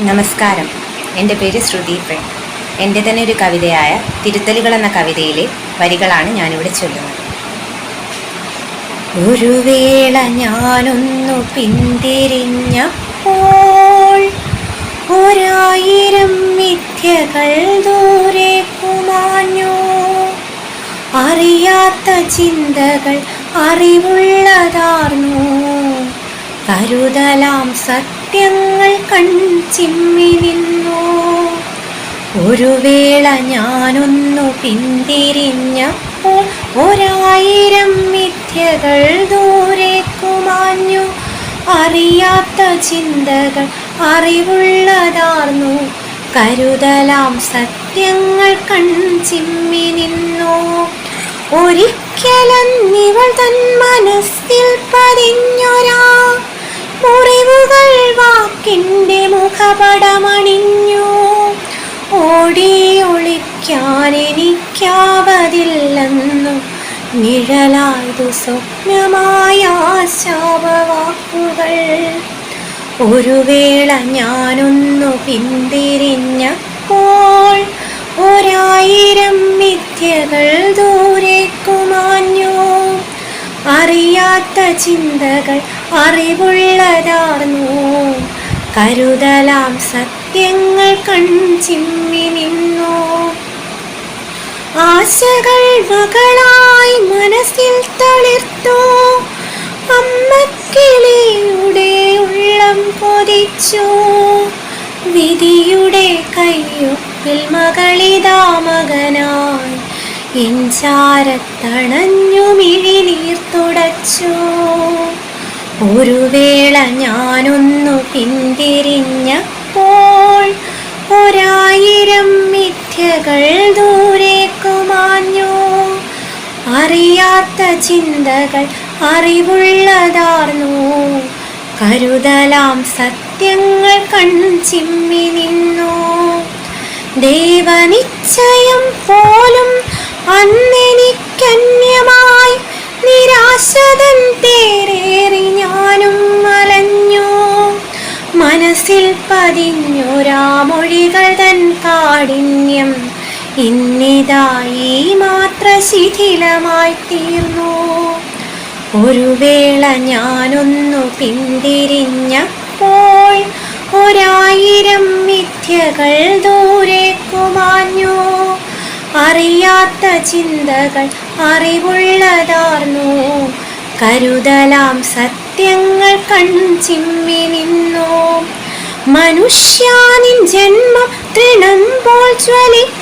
നമസ്കാരം. എൻ്റെ പേര് ശ്രുതി പ്രേം. എൻ്റെ തന്നെ ഒരു കവിതയായ തിരുത്തലുകൾ എന്ന കവിതയിലെ വരികളാണ് ഞാനിവിടെ ചൊല്ലുന്നത്. ഒരു വേള ഞാനൊന്നു പിന്തിരിഞ്ഞപ്പോൾ 1000 മിഥ്യകൾ ദൂരെ കുമാഞ്ഞു. അറിയാത്ത ചിന്തകൾ അറിവുള്ളതാർന്നു. കരുതലാം സത്യങ്ങൾ കൺചിമ്മി നിന്നു. ഒരു വേള ഞാനൊന്നു പിന്തിരിഞ്ഞപ്പോൾ 1000 മിഥ്യകൾ ദൂരെ കുമാഞ്ഞു. അറിയാത്ത ചിന്തകൾ അറിവുള്ളതാർന്നു. കരുതലാം സത്യങ്ങൾ കൺചിമ്മി നിന്നു. ഒരിക്കലന്നിവൾ തൻ മനസ്സിൽ പതിഞ്ഞൊരാ മുറിവുകൾ വാക്കിൻ്റെ മുഖപടമണിഞ്ഞു. ഓടി ഒളിക്കാൻ എനിക്കാവതില്ലെന്നു നിഴലായതു സ്വപ്നമായ ശാപവാക്കുകൾ. ഒരു വേള ഞാനൊന്നു പിന്തിരിഞ്ഞപ്പോൾ 1000 മിഥ്യകൾ ദൂരെ കുമാഞ്ഞു. അറിയാത്ത ചിന്തകൾ അറിവുള്ളതാർന്നു. കരുതലാം സത്യങ്ങൾ കൺചിമ്മി നിന്നു. ആശകൾ മകളായി മനസ്സിൽ തളിർത്തു. അമ്മക്കിളിയുടെ ഉള്ളം കൊതിച്ചു. വിധിയുടെ കയ്യൊപ്പിൽ മകളിതാ മകനായി എൻ ചാരത്തണഞ്ഞു മിഴിനീർ തുടച്ചു. ഒരു വേള ഞാനൊന്നു പിന്തിരിഞ്ഞപ്പോൾ 1000 മിഥ്യകൾ ദൂരെ കുമാഞ്ഞു. അറിയാത്ത ചിന്തകൾ അറിവുള്ളതാർന്നു. കരുതലാം സത്യങ്ങൾ കൺചിമ്മി നിന്നു. ദേവനിശ്ചയം പോലും അന്നെനിക്കന്യമായി നിരാശതൻ തേരേറി ഞാനും അലഞ്ഞു. മനസ്സിൽ പതിഞ്ഞൊരാ മൊഴികൾ തൻ കാഠിന്യം ഇന്നിതായി മാത്ര ശിഥിലമായി തീർന്നു. ഒരു വേള ഞാനൊന്നു പിന്തിരിഞ്ഞപ്പോൾ 1000 മിഥ്യകൾ ദൂരെ കുമാഞ്ഞു. അറിയാത്ത ചിന്തകൾ അറിവുള്ളതാർന്നു. കരുതലാം സത്യങ്ങൾ കൺചിമ്മി നിന്നു. മനുഷ്യാനിൻ ജന്മം തൃണം പോൽ ജ്വലിക്കും